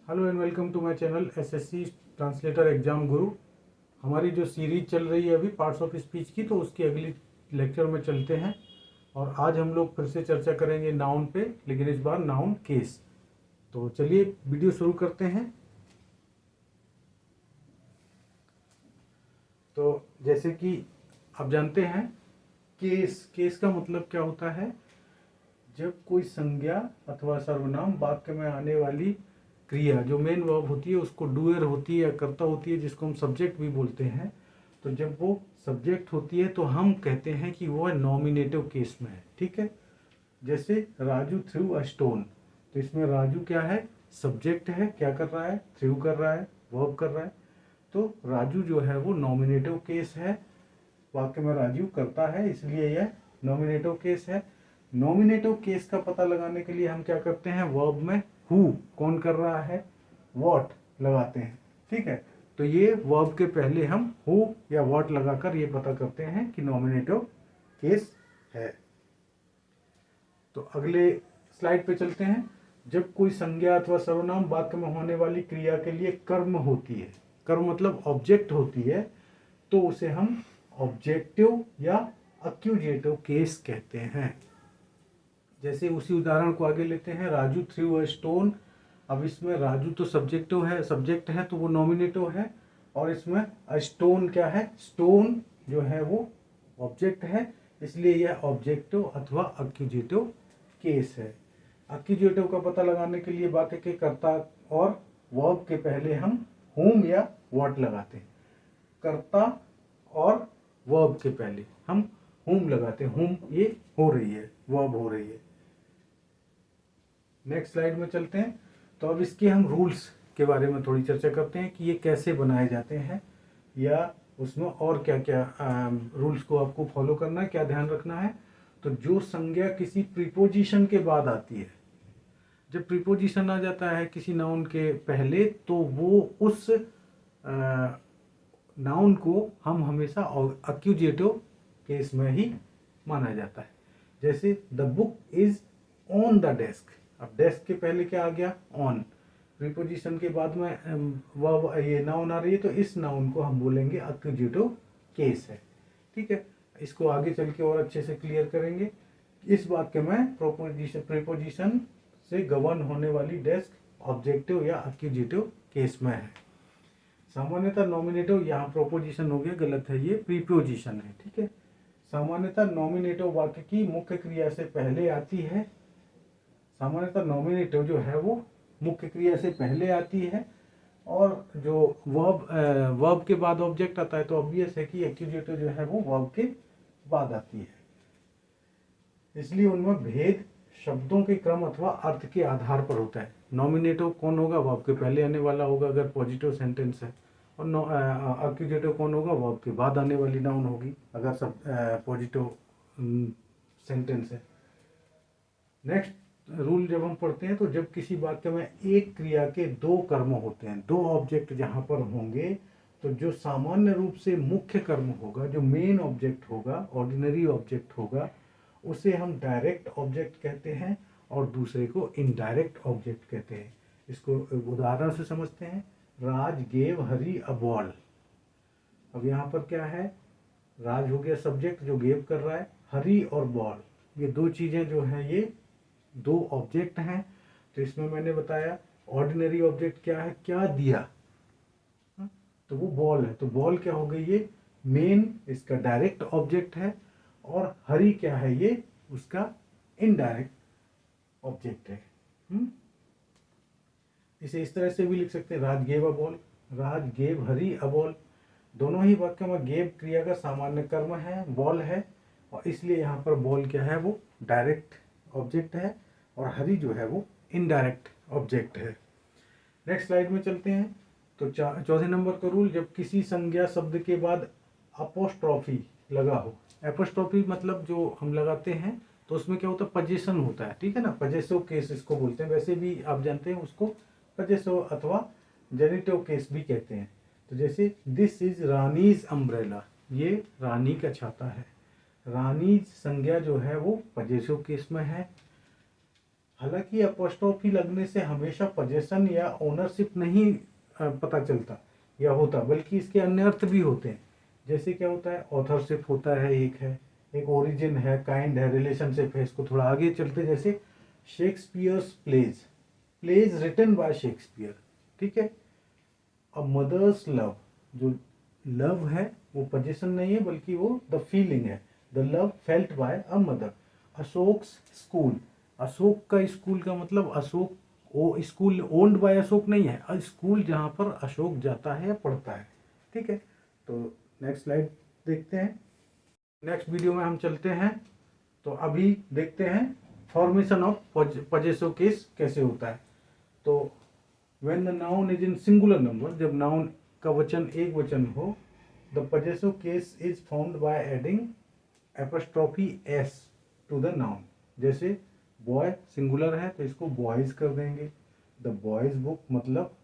Hello and welcome to my channel SSC translator exam Guru. हमारी जो series चल रही है अभी पार्ट्स ऑफ स्पीच की, तो उसकी अगली लेक्चर में चलते हैं। और आज हम लोग फिर से चर्चा करेंगे नाउन पे, लेकिन इस बार नाउन केस। तो चलिए वीडियो शुरू करते हैं। तो जैसे कि आप जानते हैं, केस का मतलब क्या होता है। जब कोई संज्ञा अथवा सर्वनाम वाक्य में आने वाली क्रिया जो मेन वर्ब होती है, उसको डूअर होती है या कर्ता होती है, जिसको हम सब्जेक्ट भी बोलते हैं, तो जब वो सब्जेक्ट होती है तो हम कहते हैं कि वो नॉमिनेटिव केस में है। ठीक है। जैसे राजू थ्रू अ स्टोन, तो इसमें राजू क्या है, सब्जेक्ट है, क्या कर रहा है, थ्रू कर रहा है, वर्ब कर रहा है। तो राजू जो है वो नॉमिनेटिव केस है, वाक्य में राजू करता है, इसलिए यह नॉमिनेटिव केस है। नॉमिनेटिव केस का पता लगाने के लिए हम क्या करते हैं, वर्ब में हु कौन कर रहा है, व्हाट लगाते हैं। ठीक है। तो ये वर्ब के पहले हम हु या व्हाट लगाकर ये पता करते हैं कि नॉमिनेटिव केस है। तो अगले स्लाइड पे चलते हैं। जब कोई संज्ञा अथवा सर्वनाम वाक्य में होने वाली क्रिया के लिए कर्म होती है, कर्म मतलब ऑब्जेक्ट होती है, तो उसे हम ऑब्जेक्टिव या अक्यूजेटिव केस कहते हैं। जैसे उसी उदाहरण को आगे लेते हैं, राजू थ्रू अ स्टोन। अब इसमें राजू तो सब्जेक्ट है तो वो नॉमिनेटिव है, और इसमें अ स्टोन क्या है, स्टोन जो है वो ऑब्जेक्ट है, इसलिए यह ऑब्जेक्टिव अथवा अक्यूजेटिव केस है। अक्यूजेटिव का पता लगाने के लिए वाक्य के कर्ता और वर्ब के पहले हम whom या what लगाते हैं। कर्ता और वर्ब के पहले हम whom लगाते हैं। whom ये हो रही है, वर्ब हो रही है। नेक्स्ट स्लाइड में चलते हैं। तो अब इसके हम रूल्स के बारे में थोड़ी चर्चा करते हैं कि ये कैसे बनाए जाते हैं, या उसमें और क्या क्या रूल्स को आपको फॉलो करना है, क्या ध्यान रखना है। तो जो संज्ञा किसी प्रीपोजिशन के बाद आती है, जब प्रीपोजिशन आ जाता है किसी नाउन के पहले, तो वो उस नाउन को हम हमेशा अक्यूजेटिव केस में ही माना जाता है। जैसे the book is on the desk. अब डेस्क के पहले क्या आ गया, ऑन। प्रीपोजिशन के बाद में वह ये नाउन आ रही है, तो इस नाउन को हम बोलेंगे अक्यूजेटिव केस है। ठीक है। इसको आगे चल के और अच्छे से क्लियर करेंगे। इस वाक्य में प्रीपोजिशन से गवर्न होने वाली डेस्क ऑब्जेक्टिव या अक्यूजेटिव केस में है। सामान्यतः नॉमिनेटिव, यहाँ प्रोपोजिशन हो गया, गलत है, ये प्रीपोजिशन है। ठीक है। सामान्यतः नॉमिनेटिव वाक्य की मुख्य क्रिया से पहले आती है। सामान्यतः नॉमिनेटिव जो है वो मुख्य क्रिया से पहले आती है, और जो वर्ब के बाद ऑब्जेक्ट आता है, तो ऑब्वियस है कि एक्यूजेटिव जो है वो वर्ब के बाद आती है। इसलिए उनमें भेद शब्दों के क्रम अथवा अर्थ के आधार पर होता है। नॉमिनेटिव कौन होगा, वर्ब के पहले आने वाला होगा अगर पॉजिटिव सेंटेंस है, और अक्यूजेटिव कौन होगा, वर्ब के बाद आने वाली नाउन होगी अगर सब पॉजिटिव सेंटेंस है। नेक्स्ट रूल जब हम पढ़ते हैं, तो जब किसी वाक्य में एक क्रिया के दो कर्म होते हैं, दो ऑब्जेक्ट जहां पर होंगे, तो जो सामान्य रूप से मुख्य कर्म होगा, जो मेन ऑब्जेक्ट होगा, ऑर्डिनरी ऑब्जेक्ट होगा, उसे हम डायरेक्ट ऑब्जेक्ट कहते हैं, और दूसरे को इनडायरेक्ट ऑब्जेक्ट कहते हैं। इसको उदाहरण से समझते हैं। Raj gave Hari a ball. अब यहाँ पर क्या है, राज हो गया सब्जेक्ट जो गेव कर रहा है, हरी और बॉल ये दो चीजें जो हैं ये दो ऑब्जेक्ट हैं। तो इसमें मैंने बताया ऑर्डिनरी ऑब्जेक्ट क्या है, क्या दिया, तो वो बॉल है। तो बॉल क्या हो गई, ये मेन इसका डायरेक्ट ऑब्जेक्ट है, और हरी क्या है, ये उसका इनडायरेक्ट ऑब्जेक्ट है। इसे इस तरह से भी लिख सकते हैं, Raj gave a ball, Raj gave Hari a ball. दोनों ही वाक्य में गेव क्रिया का सामान्य कर्म है, बॉल है, और इसलिए यहाँ पर बॉल क्या है, वो डायरेक्ट ऑब्जेक्ट है, और हरी जो है वो इनडायरेक्ट ऑब्जेक्ट है। नेक्स्ट स्लाइड में चलते हैं। तो चौथे नंबर का रूल, जब किसी संज्ञा शब्द के बाद अपोस्ट्रॉफी लगा हो। एपोस्ट्रॉफी मतलब जो हम लगाते हैं, तो उसमें क्या होता है, पजेशन होता है। ठीक है ना, पजेसिव केस इसको बोलते हैं। वैसे भी आप जानते हैं उसको पजेसिव अथवा जेनिटिव केस भी कहते हैं। तो जैसे दिस इज रानीज अम्ब्रेला, ये रानी का छाता है। रानी संज्ञा जो है वो पजेसिव केस में है। हालांकि अपोस्ट्रोफी लगने से हमेशा पोजेशन या ओनरशिप नहीं पता चलता या होता, बल्कि इसके अन्य अर्थ भी होते हैं। जैसे क्या होता है, ऑथरशिप होता है, एक ओरिजिन है, काइंड है, रिलेशनशिप है। इसको थोड़ा आगे चलते, जैसे Shakespeare's plays written by Shakespeare, ठीक है। अ मदर्स लव, जो लव है वो पोजेशन नहीं है, बल्कि वो द फीलिंग है, the love felt by a mother. Ashok's school, Ashok का स्कूल का मतलब अशोक वो स्कूल ओन्ड बाय अशोक नहीं है, स्कूल जहाँ पर अशोक जाता है या पढ़ता है, ठीक है। तो नेक्स्ट स्लाइड देखते हैं। नेक्स्ट वीडियो में हम चलते हैं। तो अभी देखते हैं फॉर्मेशन ऑफ पजेसिव केस कैसे होता है। तो when the noun is in singular number, जब नाउन का वचन एक वचन हो, the possessive case is formed by adding apostrophe s to the noun. जैसे बॉय सिंगुलर है तो इसको बॉयज कर देंगे। द बॉयज बुक मतलब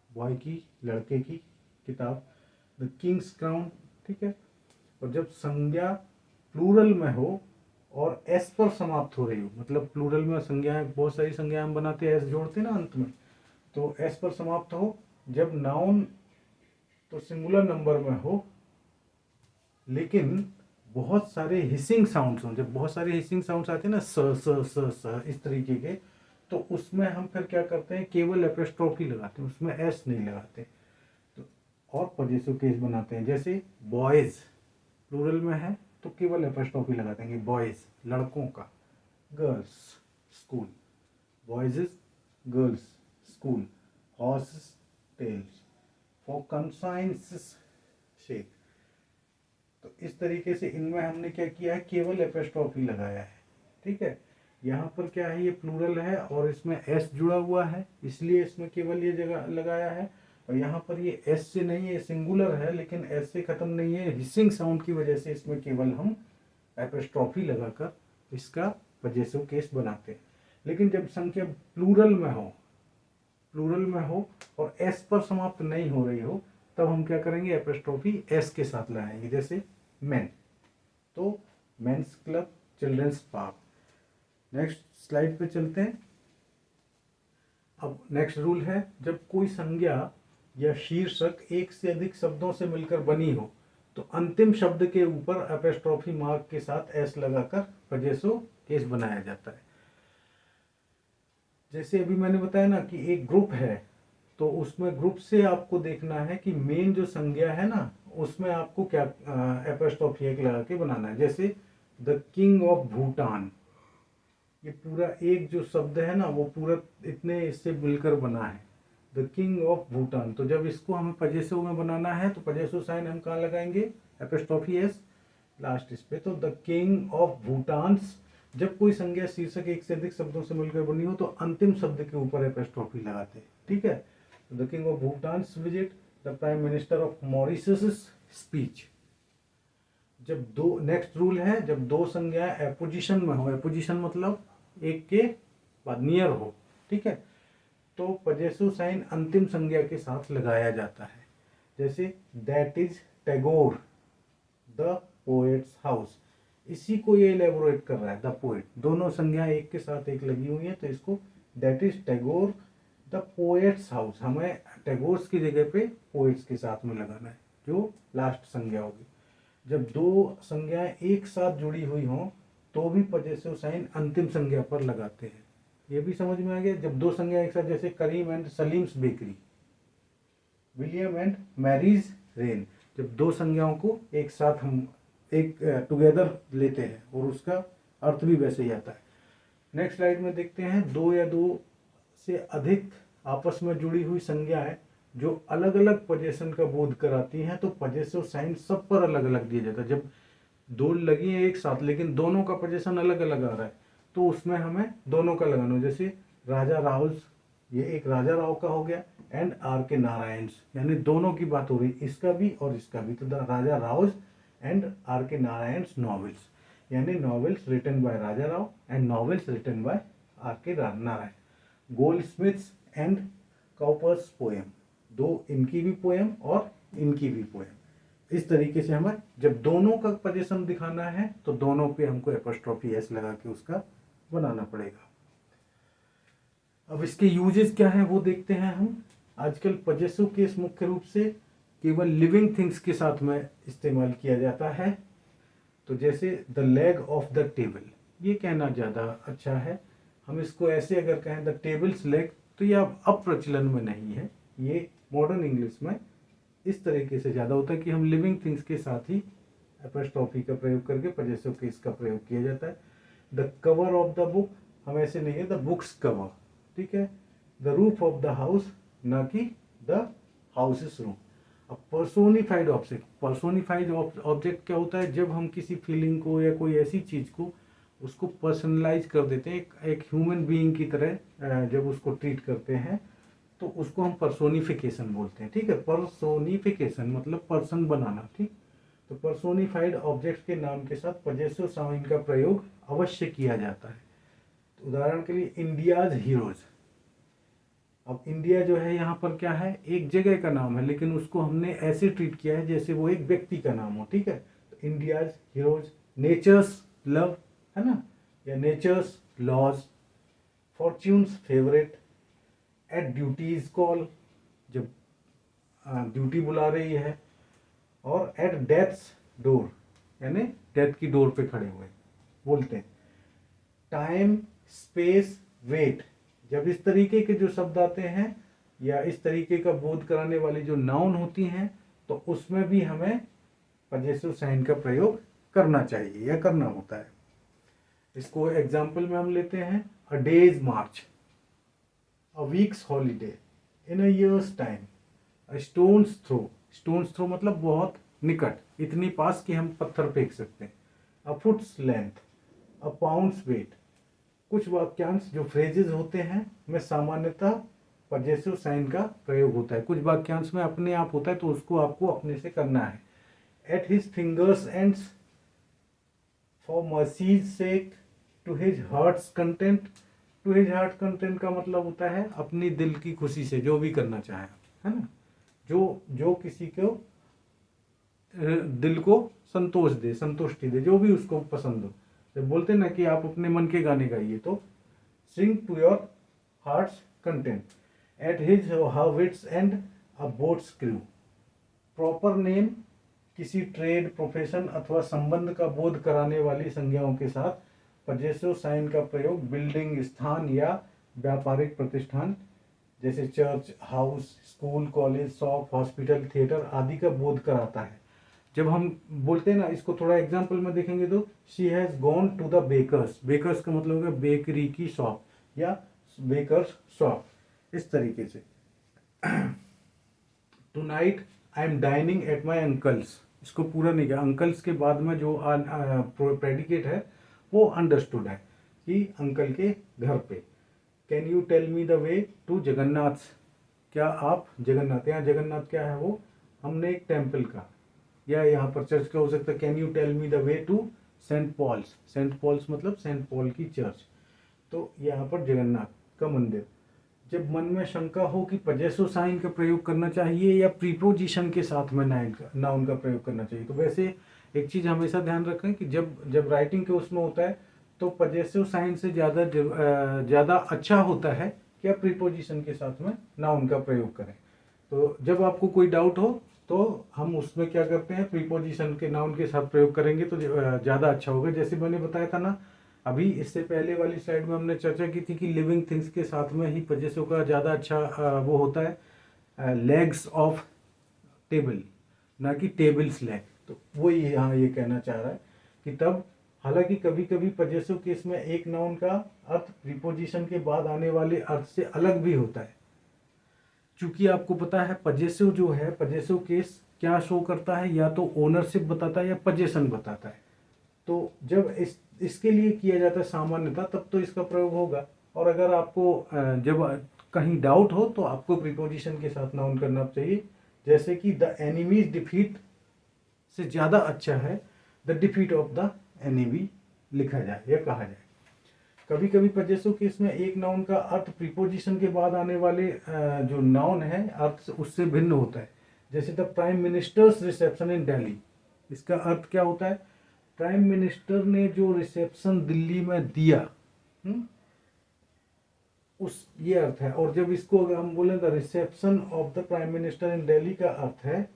बॉय की, लड़के की किताब। द किंग्स क्राउन, ठीक है। और जब संज्ञा प्लूरल में हो और एस पर समाप्त हो रही हो, मतलब प्लूरल में संज्ञाएं, बहुत सारी संज्ञाएं हम बनाते हैं, एस जोड़ते हैं ना अंत में, तो एस पर समाप्त हो। जब नाउन तो सिंगुलर नंबर में हो, लेकिन बहुत सारे हिसिंग साउंड्स हों, जब बहुत सारे हिसिंग साउंड्स आते हैं ना, स स स स इस तरीके के, तो उसमें हम फिर क्या करते हैं, केवल एपोस्ट्रोफी लगाते हैं, उसमें एस नहीं लगाते। तो और पॉजिटिव केस बनाते हैं, जैसे बॉयज प्लूरल में है तो केवल एपोस्ट्रोफी लगा देंगे, बॉयज लड़कों का, girls' school, boys' girls' school, horses' tails, for conscience sake. तो इस तरीके से इनमें हमने क्या किया है, केवल एपोस्ट्रोफी लगाया है, ठीक है। यहाँ पर क्या है, ये प्लूरल है और इसमें एस जुड़ा हुआ है, इसलिए इसमें केवल ये जगह लगाया है। और यहाँ पर ये एस से नहीं है, सिंगुलर है लेकिन एस से खत्म नहीं है, हिसिंग साउंड की वजह से इसमें केवल हम एपोस्ट्रोफी लगाकर इसका पजेसिव केस बनाते हैं। लेकिन जब संख्या प्लूरल में हो और एस पर समाप्त नहीं हो रही हो, तब हम क्या करेंगे, एपोस्ट्रोफी एस के साथ लगाएंगे। जैसे मैन, तो men's club, children's park. Next slide पे चलते हैं। अब नेक्स्ट रूल है, जब कोई संज्ञा या शीर्षक एक से अधिक शब्दों से मिलकर बनी हो, तो अंतिम शब्द के ऊपर एपोस्ट्रोफी मार्क के साथ एस लगाकर पजेसिव केस बनाया जाता है। जैसे अभी मैंने बताया ना कि एक ग्रुप है, तो उसमें ग्रुप से आपको देखना है कि मेन जो संज्ञा है ना, उसमें आपको क्या एपोस्ट्रोफी एक लगा के बनाना है। जैसे द किंग ऑफ भूटान, ये पूरा एक जो शब्द है ना, वो पूरा इतने इससे मिलकर बना है, द किंग ऑफ भूटान। तो जब इसको हमें पजेसिव में बनाना है तो पजेसिव साइन हम कहाँ लगाएंगे, एपोस्ट्रोफी एस लास्ट इस पे। तो द किंग ऑफ भूटान्स, जब कोई संज्ञा शीर्षक एक से अधिक शब्दों से मिलकर बनी हो तो अंतिम शब्द के ऊपर एपोस्ट्रोफी लगाते हैं, ठीक है। The king of Bhutan's visit, the prime minister of Mauritius speech. जब दो, नेक्स्ट रूल है, जब दो संज्ञाएं एपोजिशन में हो, एपोजिशन मतलब एक के बाद नियर हो, ठीक है, तो पजेसिव साइन अंतिम संज्ञा के साथ लगाया जाता है। जैसे that is Tagore the poets house, इसी को ये एलेबोरेट कर रहा है, द पोएट, दोनों संज्ञाएं एक के साथ एक लगी हुई है, तो इसको that is Tagore the poets house, हमें टैगोर्स की जगह पे पोएट्स के साथ में लगाना है, जो लास्ट संज्ञा होगी। जब दो संज्ञाएं एक साथ जुड़ी हुई हों तो भी पजेसिव साइन अंतिम संज्ञा पर लगाते हैं। ये भी समझ में आ गया। जब दो संज्ञा एक साथ, जैसे Karim and Salim's bakery, William and Mary's reign, जब दो संज्ञाओं को एक साथ हम एक टुगेदर लेते हैं और उसका अर्थ भी वैसे ही आता है। नेक्स्ट स्लाइड में देखते हैं, दो या दो से अधिक आपस में जुड़ी हुई संज्ञाएं जो अलग अलग पजेशन का बोध कराती हैं, तो पजेसिव साइन सब पर अलग अलग दिया जाता है। जब दो लगी हैं एक साथ लेकिन दोनों का पजेशन अलग अलग आ रहा है, तो उसमें हमें दोनों का लगाना हो। जैसे राजा राव, ये एक राजा राव का हो गया, एंड आर के नारायण, यानी दोनों की बात हो रही, इसका भी और इसका भी। तो the Raja Rao and R K Narayan novels, यानी novels written by Raja Rao and novels written by R K Narayan. Goldsmith's and Cowper's poem, दो इनकी भी पोएम और इनकी भी पोएम। इस तरीके से हमें जब दोनों का पजेशन दिखाना है तो दोनों पे हमको एपोस्ट्रोफी एस लगा के उसका बनाना पड़ेगा। अब इसके यूजेस क्या हैं वो देखते हैं हम। आजकल पजेसिव केस मुख्य रूप से केवल लिविंग थिंग्स के साथ में इस्तेमाल किया जाता है। तो जैसे the leg of the table, ये कहना ज़्यादा अच्छा है। हम इसको ऐसे अगर कहें द टेबल्स लेग, तो ये अब प्रचलन में नहीं है। ये मॉडर्न इंग्लिश में इस तरीके से ज़्यादा होता है कि हम लिविंग थिंग्स के साथ ही एपॉस्ट्रोफी का प्रयोग करके पजेसिव केस का प्रयोग किया जाता है। The cover of the book, हम ऐसे नहीं है द बुक्स कवर, ठीक है। The roof of the house, ना कि द हाउसेस रूफ। अब पर्सोनिफाइड ऑब्जेक्ट, पर्सोनिफाइड ऑब्जेक्ट क्या होता है, जब हम किसी फीलिंग को या कोई ऐसी चीज को उसको पर्सनलाइज कर देते हैं, एक ह्यूमन बीइंग की तरह जब उसको ट्रीट करते हैं, तो उसको हम पर्सोनिफिकेशन बोलते हैं, ठीक है। पर्सोनिफिकेशन मतलब पर्सन बनाना, ठीक। तो पर्सोनिफाइड ऑब्जेक्ट के नाम के साथ पजेसिव साइन का प्रयोग अवश्य किया जाता है। तो उदाहरण के लिए इंडियाज हीरोज। अब इंडिया जो है यहाँ पर क्या है, एक जगह का नाम है, लेकिन उसको हमने ऐसे ट्रीट किया है जैसे वो एक व्यक्ति का नाम हो, ठीक है। तो इंडियाज हीरोज, नेचर्स लव, है ना, या nature's laws, fortune's favourite, at duty's call, जब ड्यूटी बुला रही है, और एट डेथ्स डोर, यानी डेथ की डोर पे खड़े हुए बोलते हैं। टाइम स्पेस वेट, जब इस तरीके के जो शब्द आते हैं या इस तरीके का बोध कराने वाली जो नाउन होती हैं, तो उसमें भी हमें पजेसिव साइन का प्रयोग करना चाहिए या करना होता है। इसको एग्जाम्पल में हम लेते हैं, अ डेज मार्च, अ वीक्स हॉलीडे, इन अ ईयर्स टाइम, अ स्टोन्स थ्रो। स्टोन्स थ्रो मतलब बहुत निकट, इतनी पास कि हम पत्थर फेंक सकते हैं। अ फुट्स लेंथ, अ पाउंड्स वेट। कुछ वाक्यांश जो फ्रेजेस होते हैं में सामान्यतः पजेसिव साइन का प्रयोग होता है, कुछ वाक्यांश में अपने आप होता है, तो उसको आपको अपने से करना है। At his fingers' ends, for mercy's sake, to his heart's content. To his heart content का मतलब होता है अपनी दिल की खुशी से, जो भी करना चाहे, है ना, जो जो किसी को दिल को संतोष दे, संतुष्टि दे, जो भी उसको पसंद हो। जब बोलते हैं ना कि आप अपने मन के गाने गाइए, तो sing to your heart's content. At his wit's end, a boat's crew. Proper name, किसी ट्रेड, प्रोफेशन अथवा संबंध का बोध कराने वाली संज्ञाओं के साथ पजेसिव साइन का प्रयोग बिल्डिंग, स्थान या व्यापारिक प्रतिष्ठान जैसे church, house, school, college, shop, hospital, theatre आदि का बोध कराता है। जब हम बोलते हैं ना, इसको थोड़ा एग्जांपल में देखेंगे तो she has gone to the baker's. Baker's का मतलब है बेकरी की शॉप या बेकर्स शॉप, इस तरीके से। Tonight I am dining at my uncle's, इसको पूरा नहीं किया, अंकल्स के बाद में जो प्रेडिकेट है वो अंडरस्टूड है कि अंकल के घर पे। Can you tell me the way to Jagannath, क्या आप जगन्नाथ, यहाँ जगन्नाथ क्या है वो हमने एक टेम्पल का या यहाँ पर चर्च का हो सकता है। Can you tell me the way to Saint Paul's, Saint Paul's मतलब सेंट पॉल की चर्च, तो यहाँ पर जगन्नाथ का मंदिर। जब मन में शंका हो कि पजेसिव साइन का प्रयोग करना चाहिए या प्रीपोजिशन के साथ में नाउन का प्रयोग करना चाहिए, तो वैसे एक चीज हमेशा ध्यान रखें कि जब जब राइटिंग के उसमें होता है तो पजेसिव साइन से ज़्यादा अच्छा होता है कि आप प्रीपोजिशन के साथ में नाउन का प्रयोग करें। तो जब आपको कोई डाउट हो तो हम उसमें क्या करते हैं, प्रीपोजिशन के नाउन के साथ प्रयोग करेंगे तो ज़्यादा अच्छा होगा। जैसे मैंने बताया था ना अभी, इससे पहले वाली स्लाइड में हमने चर्चा की थी कि लिविंग थिंग्स के साथ में ही पजेसिव का ज़्यादा अच्छा वो होता है, लेग्स ऑफ टेबल, ना कि टेबल्स लेग। तो वो यहाँ ये कहना चाह रहा है कि तब, हालांकि कभी कभी पजेसिव केस में एक नाउन का अर्थ प्रीपोजिशन के बाद आने वाले अर्थ से अलग भी होता है। चूंकि आपको पता है पजेसिव जो है, पजेसिव केस क्या शो करता है, या तो ओनरशिप बताता है या पजेशन बताता है। तो जब इसके लिए किया जाता है सामान्यतः, तब तो इसका प्रयोग होगा। और अगर आपको जब कहीं डाउट हो तो आपको प्रीपोजिशन के साथ नाउन करना चाहिए। जैसे कि द एनिमीज डिफीट से ज़्यादा अच्छा है the defeat of the enemy लिखा जाए या कहा जाए। कभी कभी पजेसिव केस में एक नाउन का अर्थ प्रीपोजिशन के बाद आने वाले जो नाउन है अर्थ उससे भिन्न होता है। जैसे द प्राइम मिनिस्टर्स रिसेप्शन इन दिल्ली, इसका अर्थ क्या होता है, प्राइम मिनिस्टर ने जो रिसेप्शन दिल्ली में दिया, उस ये अर्थ है। और जब इसको अगर हम बोले the reception of the prime minister in Delhi का अर्थ है,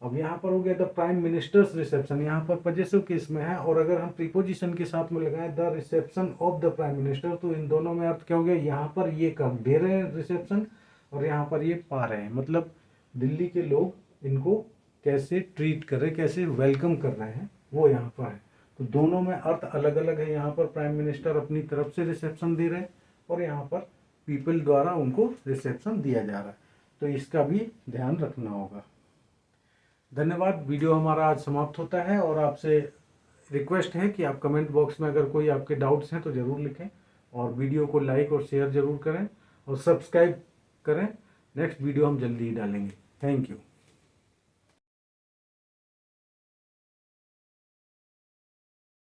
अब यहाँ पर हो गया द प्राइम मिनिस्टर्स रिसेप्शन, यहाँ पर पजेसिव केस में है, और अगर हम प्रीपोजिशन के साथ में लगाएं the reception of the prime minister, तो इन दोनों में अर्थ क्या हो गया, यहाँ पर ये कर दे रहे हैं रिसेप्शन और यहाँ पर ये पा रहे हैं, मतलब दिल्ली के लोग इनको कैसे ट्रीट कर रहे, कैसे वेलकम कर रहे हैं, वो यहाँ पर है। तो दोनों में अर्थ अलग अलग है। यहाँ पर प्राइम मिनिस्टर अपनी तरफ से रिसेप्शन दे रहे हैं और यहाँ पर पीपल द्वारा उनको रिसेप्शन दिया जा रहा है, तो इसका भी ध्यान रखना होगा। धन्यवाद। वीडियो हमारा आज समाप्त होता है और आपसे रिक्वेस्ट है कि आप कमेंट बॉक्स में अगर कोई आपके डाउट्स हैं तो ज़रूर लिखें, और वीडियो को लाइक और शेयर ज़रूर करें और सब्सक्राइब करें। नेक्स्ट वीडियो हम जल्दी ही डालेंगे। Thank you.